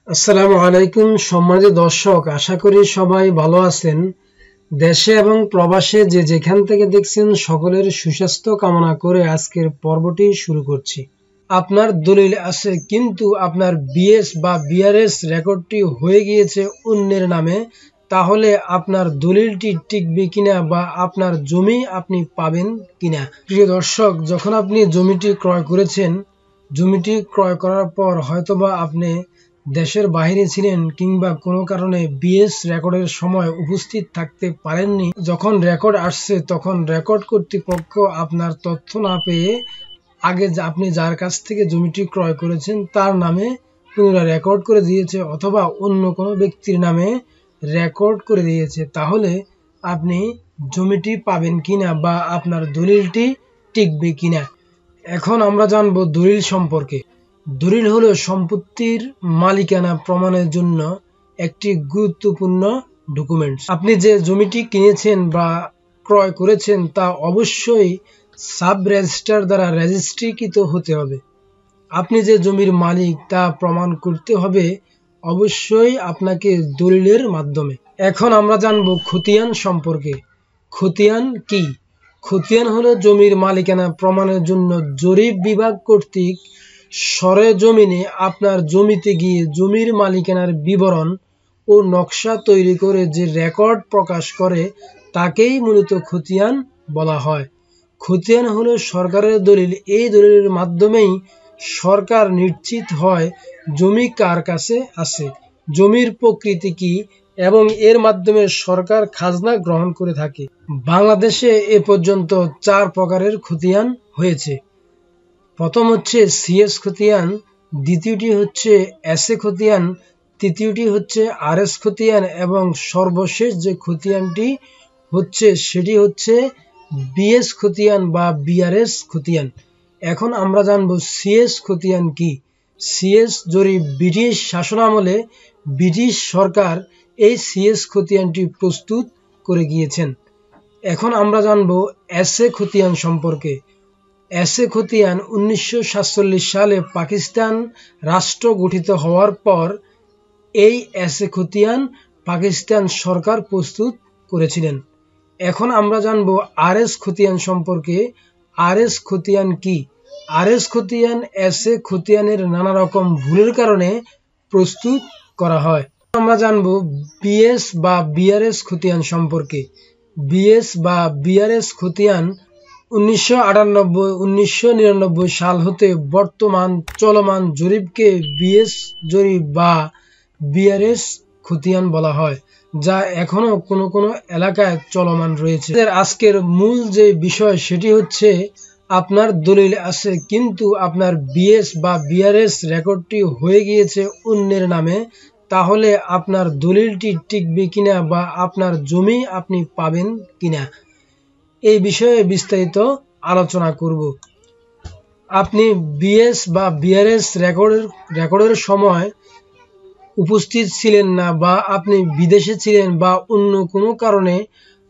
আসসালামু আলাইকুম সম্মানিত দর্শক, আশা করি সবাই ভালো আছেন। দেশে এবং প্রবাসে যে যেখান থেকে দেখছেন সকলের সুস্বাস্থ্য কামনা করে আজকের পর্বটি শুরু করছি। আপনার দলিল আছে কিন্তু আপনার বিএস বা বিআরএস রেকর্ডটি হয়ে গিয়েছে অন্যের নামে, তাহলে আপনার দলিলটি টিকবে কিনা বা আপনার জমি আপনি পাবেন কিনা। প্রিয় দর্শক, যখন আপনি জমিটি ক্রয় করেছেন, জমিটি ক্রয় করার পর হয়তোবা আপনি দেশের বাইরে ছিলেন কিংবা কোনো কারণে বিএস রেকর্ডের সময় উপস্থিত থাকতে পারেননি। যখন রেকর্ড আসছে তখন রেকর্ড কর্তৃপক্ষ আপনার তথ্য না পেয়ে আগে আপনি যার কাছ থেকে জমিটি ক্রয় করেছেন তার নামে পুনরায় রেকর্ড করে দিয়েছে অথবা অন্য কোনো ব্যক্তির নামে রেকর্ড করে দিয়েছে। তাহলে আপনি জমিটি পাবেন কিনা বা আপনার দলিলটি টিকবে কিনা। এখন আমরা জানবো দলিল সম্পর্কে। দলিল হলো সম্পত্তির মালিকানা প্রমাণের জন্য একটি গুরুত্বপূর্ণ ডকুমেন্টস। আপনি যে জমিটি কিনেছেন বা ক্রয় করেছেন তা অবশ্যই সাব রেজিস্ট্রার দ্বারা রেজিস্ট্রিকৃত হতে হবে। আপনি যে জমির মালিক তা প্রমাণ করতে হবে অবশ্যই আপনাকে দলিলের মাধ্যমে। এখন আমরা জানবো খতিয়ান সম্পর্কে। খতিয়ান কি? খতিয়ান হলো জমির মালিকানা প্রমাণের জন্য জরিপ বিভাগ কর্তৃক সরেজমিনে আপনার জমিতে গিয়ে জমির মালিকানার বিবরণ ও নকশা তৈরি করে যে রেকর্ড প্রকাশ করে তাকেই মূলত খতিয়ান বলা হয়। খতিয়ান হলো সরকারের দলিল। এই দলিলের মাধ্যমেই সরকার নিশ্চিত হয় জমি কার কাছে আছে, জমির প্রকৃতি কি, এবং এর মাধ্যমে সরকার খাজনা গ্রহণ করে থাকে। বাংলাদেশে এ পর্যন্ত 4 প্রকারের খতিয়ান হয়েছে। প্রথম হচ্ছে সিএস খতিয়ান, দ্বিতীয়টি হচ্ছে এসএ খতিয়ান, তৃতীয়টি হচ্ছে আরএস খতিয়ান এবং সর্বশেষ যে খতিয়ানটি হচ্ছে সেটি হচ্ছে বিএস খতিয়ান বা বিআরএস খতিয়ান। এখন আমরা জানবো সিএস খতিয়ান কি। সিএস জরিপ ব্রিটিশ শাসনামলে ব্রিটিশ সরকার এই সিএস খতিয়ানটি প্রস্তুত করে গিয়েছেন। এখন আমরা জানবো এসএ খতিয়ান সম্পর্কে। এসএ খতিয়ান 1947 সালে পাকিস্তান রাষ্ট্র গঠিত হওয়ার পর এই এসএ খতিয়ান পাকিস্তান সরকার প্রস্তুত করেছিলেন। এখন আমরা জানবো আরএস খতিয়ান সম্পর্কে। আরএস খতিয়ান কি? আরএস খতিয়ান এসএ খতিয়ানের নানা রকম ভুলের কারণে প্রস্তুত করা হয়। আমরা জানবো বিএস বা বিআরএস খতিয়ান সম্পর্কে। বিএস বা বিআরএস খতিয়ান 1998-1999 সাল হতে বর্তমান চলমান জরিপকে বিএস জরিপ বা বিআরএস খতিয়ান বলা হয়, যা এখনো কোনো কোনো এলাকায় চলমান রয়েছে। আজকের মূল যে বিষয় সেটি হচ্ছে আপনার দলিল আছে কিন্তু আপনার বিএস বা বিআরএস রেকর্ডটি হয়ে গিয়েছে অন্যের নামে, তাহলে আপনার দলিলটি টিকবে কিনা বা আপনার জমি আপনি পাবেন কিনা এই বিষয়ে বিস্তারিত আলোচনা করব। আপনি বিএস বা বিআরএস রেকর্ডের সময় উপস্থিত ছিলেন না বা আপনি বিদেশে ছিলেন বা অন্য কোনো কারণে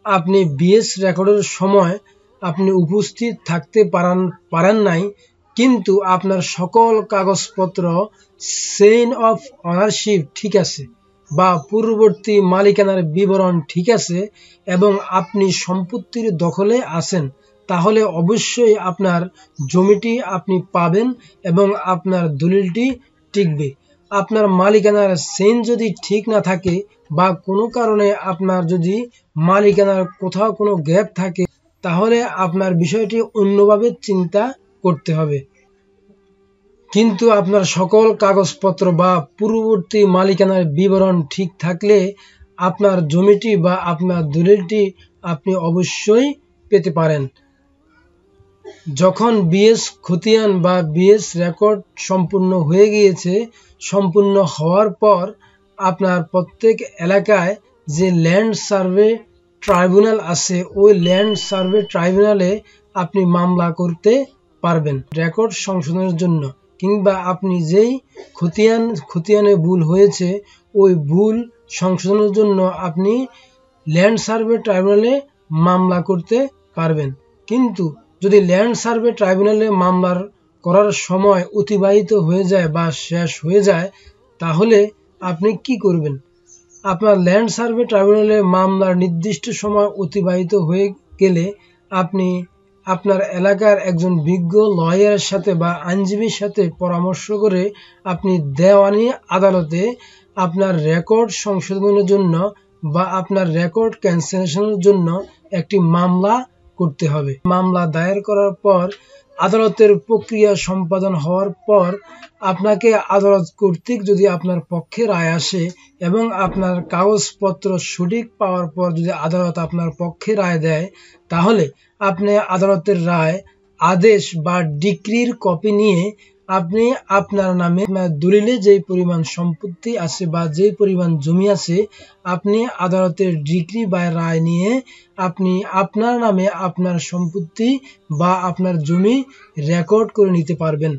আপনি বিএস রেকর্ডের সময় আপনি উপস্থিত থাকতে পারেন নাই, কিন্তু আপনার সকল কাগজপত্র চেইন অফ অনারশিপ ঠিক আছে বা পূর্ববর্তী মালিকানার বিবরণ ঠিক আছে এবং আপনি সম্পত্তির দখলে আছেন, তাহলে অবশ্যই আপনার জমিটি আপনি পাবেন এবং আপনার দলিলটি টিকবে। আপনার মালিকানার চেইন যদি ঠিক না থাকে বা কোনো কারণে আপনার যদি মালিকানার কোথাও কোনো গ্যাপ থাকে তাহলে আপনার বিষয়টি অন্যভাবে চিন্তা করতে হবে। কিন্তু আপনার সকল কাগজপত্র বা পূর্ববর্তী মালিকানার বিবরণ ঠিক থাকলে আপনার জমিটি বা আপনার দলিলটি আপনি অবশ্যই পেতে পারেন। যখন বিএস খতিয়ান বা বিএস রেকর্ড সম্পূর্ণ হয়ে গিয়েছে, সম্পূর্ণ হওয়ার পর আপনার প্রত্যেক এলাকায় যে ল্যান্ড সার্ভে ট্রাইব্যুনাল আছে ওই ল্যান্ড সার্ভে ট্রাইব্যুনালে আপনি মামলা করতে পারবেন রেকর্ড সংশোধনের জন্য, কিংবা আপনি যেই খতিয়ানে ভুল হয়েছে ওই ভুল সংশোধনের জন্য আপনি ল্যান্ড সার্ভে ট্রাইব্যুনালে মামলা করতে পারবেন। কিন্তু যদি ল্যান্ড সার্ভে ট্রাইব্যুনালে মামলার করার সময় অতিবাহিত হয়ে যায় বা শেষ হয়ে যায় তাহলে আপনি কি করবেন? আপনার ল্যান্ড সার্ভে ট্রাইব্যুনালে মামলার নির্দিষ্ট সময় অতিবাহিত হয়ে গেলে আপনি আপনার এলাকার একজন বিজ্ঞ লয়ারের সাথে বা আইনজীবীর সাথে পরামর্শ করে আপনি দেওয়ানি আদালতে আপনার রেকর্ড সংশোধনের জন্য বা আপনার রেকর্ড ক্যান্সেলেশনের জন্য একটি মামলা করতে হবে। মামলা দায়ের করার পর আদালতের প্রক্রিয়া সম্পাদন হওয়ার পর আপনাকে আদালত কর্তৃক যদি আপনার পক্ষে রায় আসে এবং আপনার কাগজপত্র সঠিক পাওয়ার পর যদি আদালত আপনার পক্ষে রায় দেয়, তাহলে আপনি আদালতের রায়, আদেশ বা ডিক্রির কপি নিয়ে আপনি আপনার নামে দলিলে যেই পরিমাণ সম্পত্তি আছে বা যেই পরিমাণ জমি আছে, আপনি আদালতের ডিক্রি বা রায় নিয়ে আপনি আপনার নামে আপনার সম্পত্তি বা আপনার জমি রেকর্ড করে নিতে পারবেন।